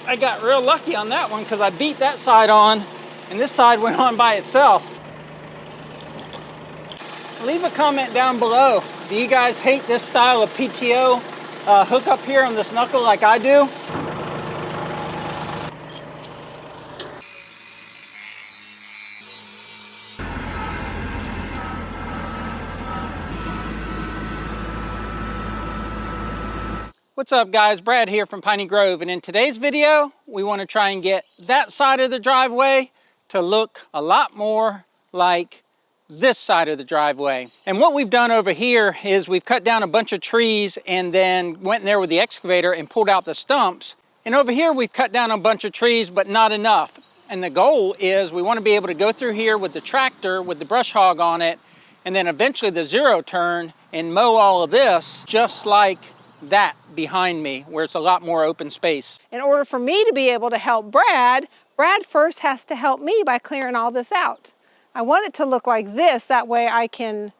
I got real lucky on that one because I beat that side on and this side went on by itself. Leave a comment down below. Do you guys hate this style of PTO hook up here on this knuckle like I do? What's up guys, Brad here from Piney Grove, and in today's video we want to try and get that side of the driveway to look a lot more like this side of the driveway. And what we've done over here is we've cut down a bunch of trees and then went in there with the excavator and pulled out the stumps. And over here we've cut down a bunch of trees, but not enough. And the goal is we want to be able to go through here with the tractor with the brush hog on it, and then eventually the zero turn and mow all of this just like that behind me, where it's a lot more open space. In order for me to be able to help Brad first has to help me by clearing all this out. I want it to look like this, that way I can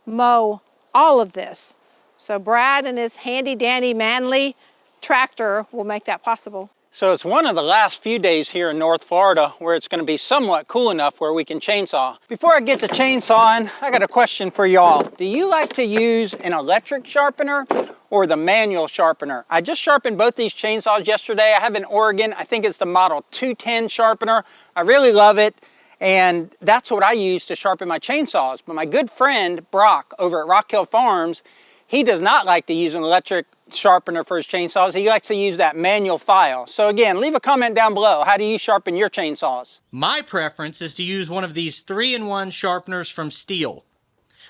mow all of this. So Brad and his handy dandy manly tractor will make that possible. So it's one of the last few days here in North Florida where it's going to be somewhat cool enough where we can chainsaw. Before I get to chainsawing, I got a question for y'all. Do you like to use an electric sharpener or the manual sharpener? I just sharpened both these chainsaws yesterday. I have an Oregon, I think it's the model 210 sharpener. I really love it, and that's what I use to sharpen my chainsaws. But my good friend Brock over at Rock Hill Farms, he does not like to use an electric sharpener for his chainsaws. He likes to use that manual file. So again, leave a comment down below. How do you sharpen your chainsaws? My preference is to use one of these 3-in-1 sharpeners from Steel.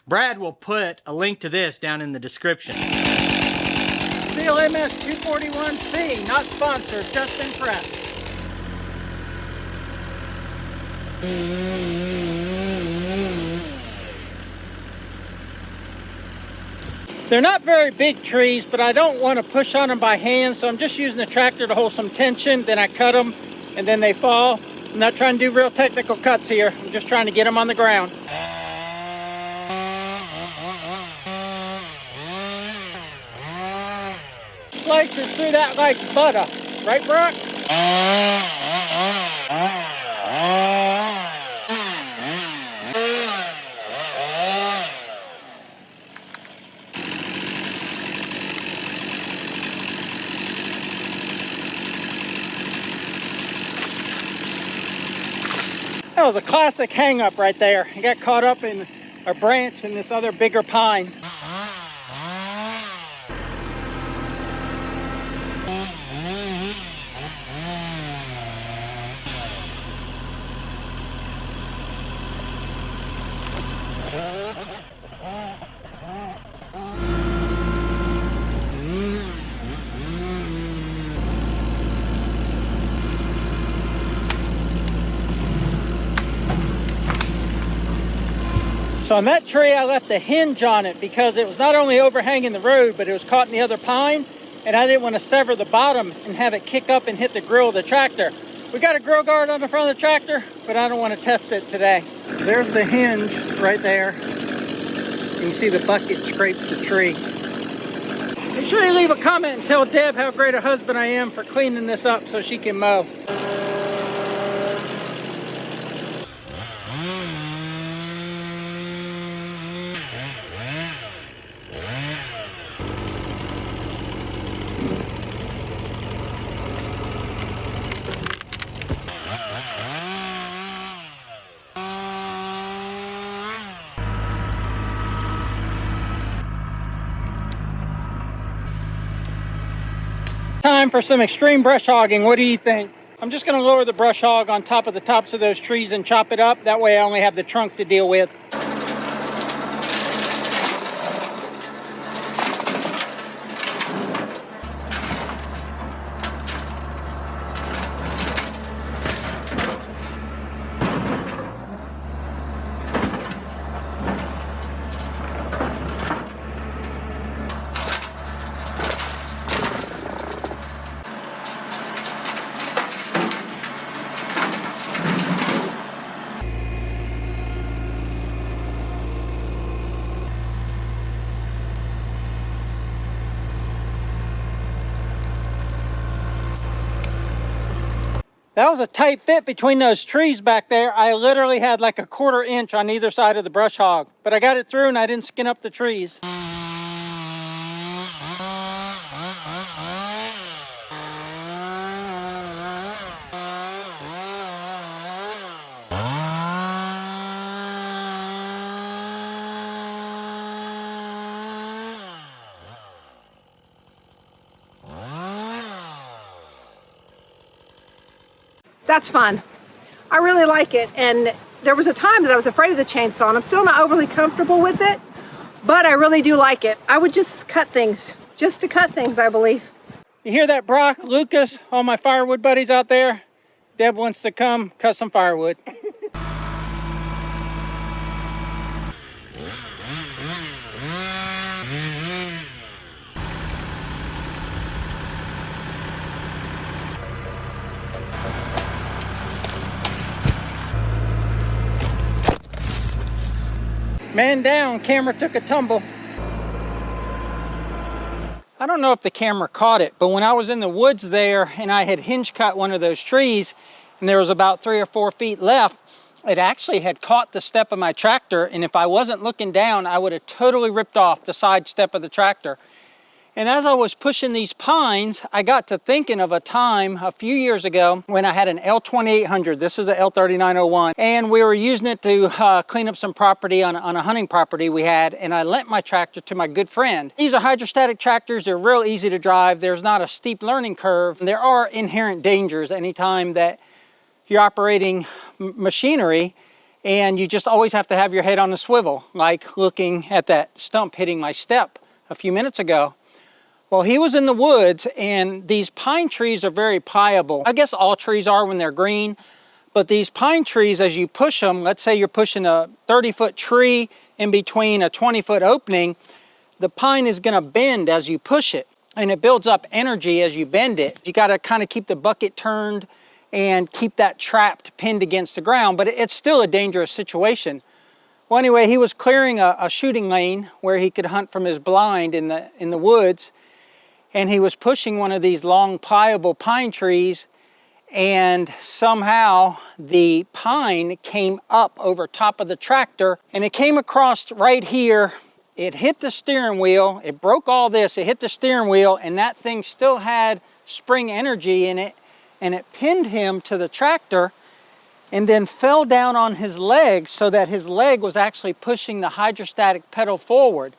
Brad will put a link to this down in the description. Steel MS 241C, not sponsored, just impressed. They're not very big trees, but I don't want to push on them by hand, so I'm just using the tractor to hold some tension. Then I cut them, and then they fall. I'm not trying to do real technical cuts here. I'm just trying to get them on the ground. Slices through that like butter. Right, Brock? That was a classic hang-up right there. I got caught up in a branch in this other bigger pine. So on that tree, I left a hinge on it because it was not only overhanging the road, but it was caught in the other pine, and I didn't want to sever the bottom and have it kick up and hit the grill of the tractor. We got a grill guard on the front of the tractor, but I don't want to test it today. There's the hinge right there. You can see the bucket scrape the tree. Make sure you leave a comment and tell Deb how great a husband I am for cleaning this up so she can mow. Time for some extreme brush hogging. What do you think? I'm just going to lower the brush hog on top of the tops of those trees and chop it up. That way I only have the trunk to deal with. That was a tight fit between those trees back there. I literally had like a 1/4 inch on either side of the brush hog, but I got it through and I didn't skin up the trees. That's fun. I really like it, and there was a time that I was afraid of the chainsaw, and I'm still not overly comfortable with it, but I really do like it. I would just cut things, just to cut things, I believe. You hear that, Brock, Lucas, all my firewood buddies out there? Deb wants to come cut some firewood. Man down, camera took a tumble. I don't know if the camera caught it, but when I was in the woods there and I had hinge cut one of those trees and there was about 3 or 4 feet left, it actually had caught the step of my tractor, and if I wasn't looking down, I would have totally ripped off the side step of the tractor. And as I was pushing these pines, I got to thinking of a time a few years ago when I had an L2800. This is a L3901, and we were using it to clean up some property on a hunting property we had, and I lent my tractor to my good friend. These are hydrostatic tractors. They're real easy to drive. There's not a steep learning curve. There are inherent dangers anytime that you're operating machinery, and you just always have to have your head on a swivel, like looking at that stump hitting my step a few minutes ago. Well, he was in the woods, and these pine trees are very pliable. I guess all trees are when they're green, but these pine trees, as you push them, let's say you're pushing a 30-foot tree in between a 20-foot opening, the pine is gonna bend as you push it, and it builds up energy as you bend it. You gotta kind of keep the bucket turned and keep that trapped, pinned against the ground, but it's still a dangerous situation. Well, anyway, he was clearing a shooting lane where he could hunt from his blind in the woods, and he was pushing one of these long pliable pine trees, and somehow the pine came up over top of the tractor, and it came across right here. It hit the steering wheel, it broke all this, it hit the steering wheel, and that thing still had spring energy in it, and it pinned him to the tractor and then fell down on his leg so that his leg was actually pushing the hydrostatic pedal forward.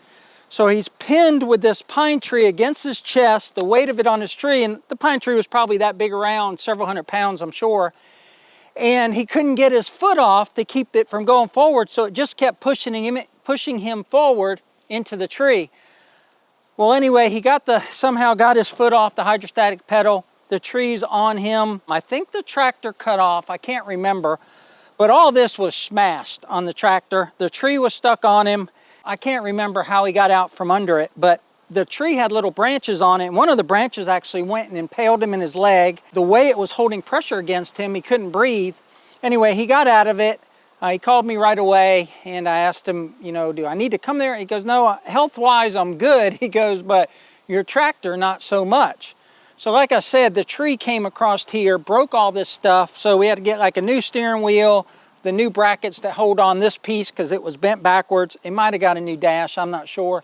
So he's pinned with this pine tree against his chest, the weight of it on his tree, and the pine tree was probably that big around, several hundred pounds, I'm sure. And he couldn't get his foot off to keep it from going forward, so it just kept pushing him forward into the tree. Well, anyway, he somehow got his foot off the hydrostatic pedal. The tree's on him. I think the tractor cut off, I can't remember, but all this was smashed on the tractor. The tree was stuck on him. I can't remember how he got out from under it, but the tree had little branches on it, and one of the branches actually went and impaled him in his leg. The way it was holding pressure against him, he couldn't breathe. Anyway, he got out of it. He called me right away, and I asked him, do I need to come there? He goes, no, health-wise, I'm good. He goes, but your tractor, not so much. So like I said, the tree came across here, broke all this stuff, so we had to get like a new steering wheel, the new brackets that hold on this piece because it was bent backwards. It might have got a new dash, I'm not sure.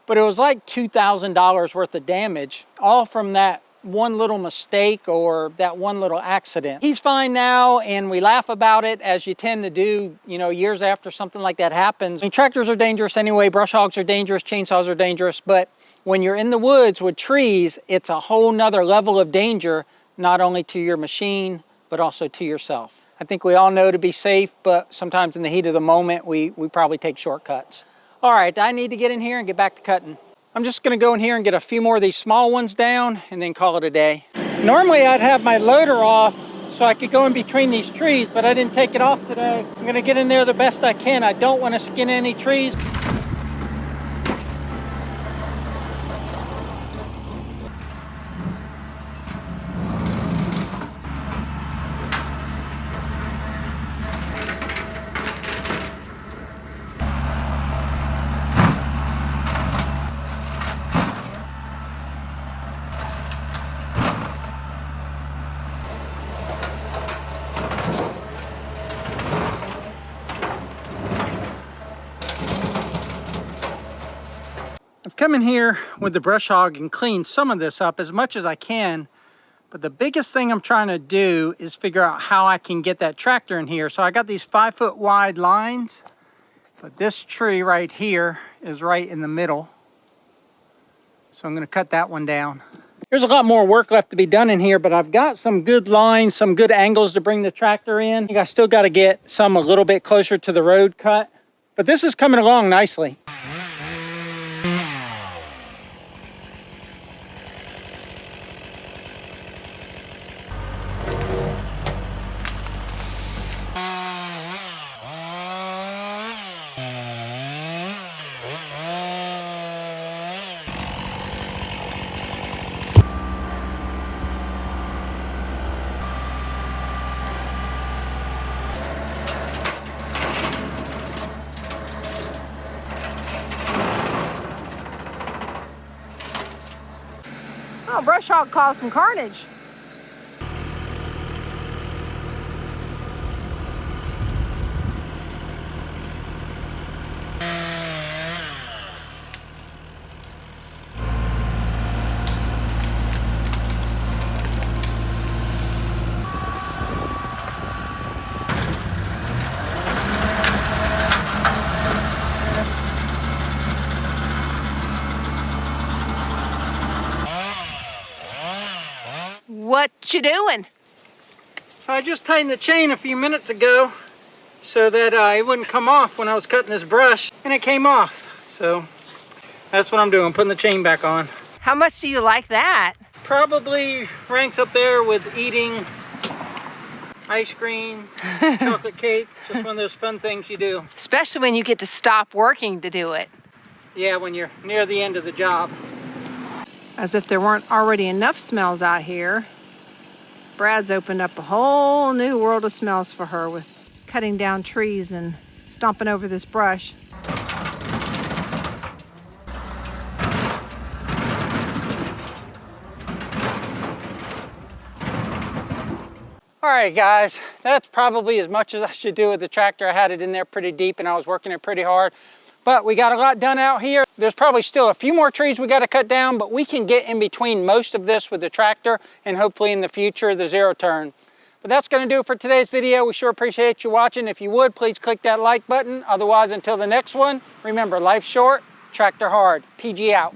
But it was like $2,000 worth of damage, all from that one little mistake or that one little accident. He's fine now, and we laugh about it as you tend to do, years after something like that happens. I mean, tractors are dangerous anyway, brush hogs are dangerous, chainsaws are dangerous, but when you're in the woods with trees, it's a whole nother level of danger, not only to your machine, but also to yourself. I think we all know to be safe, but sometimes in the heat of the moment, we probably take shortcuts. All right, I need to get in here and get back to cutting. I'm just gonna go in here and get a few more of these small ones down and then call it a day. Normally I'd have my loader off so I could go in between these trees, but I didn't take it off today. I'm gonna get in there the best I can. I don't wanna skin any trees. I've come in here with the brush hog and cleaned some of this up as much as I can, but the biggest thing I'm trying to do is figure out how I can get that tractor in here. So I got these 5-foot wide lines, but this tree right here is right in the middle. So I'm gonna cut that one down. There's a lot more work left to be done in here, but I've got some good lines, some good angles to bring the tractor in. I think I still gotta get some a little bit closer to the road cut, but this is coming along nicely. Oh, brush hog caused some carnage. What you doing? So I just tightened the chain a few minutes ago so that it wouldn't come off when I was cutting this brush, and it came off. So that's what I'm doing, putting the chain back on. How much do you like that? Probably ranks up there with eating ice cream, chocolate cake, just one of those fun things you do. Especially when you get to stop working to do it. Yeah, when you're near the end of the job. As if there weren't already enough smells out here, Brad's opened up a whole new world of smells for her with cutting down trees and stomping over this brush. All right, guys, that's probably as much as I should do with the tractor. I had it in there pretty deep and I was working it pretty hard. But we got a lot done out here. There's probably still a few more trees we got to cut down, but we can get in between most of this with the tractor and hopefully in the future the zero turn. But that's going to do it for today's video. We sure appreciate you watching. If you would, please click that like button. Otherwise, until the next one, remember, life's short, tractor hard. PG out.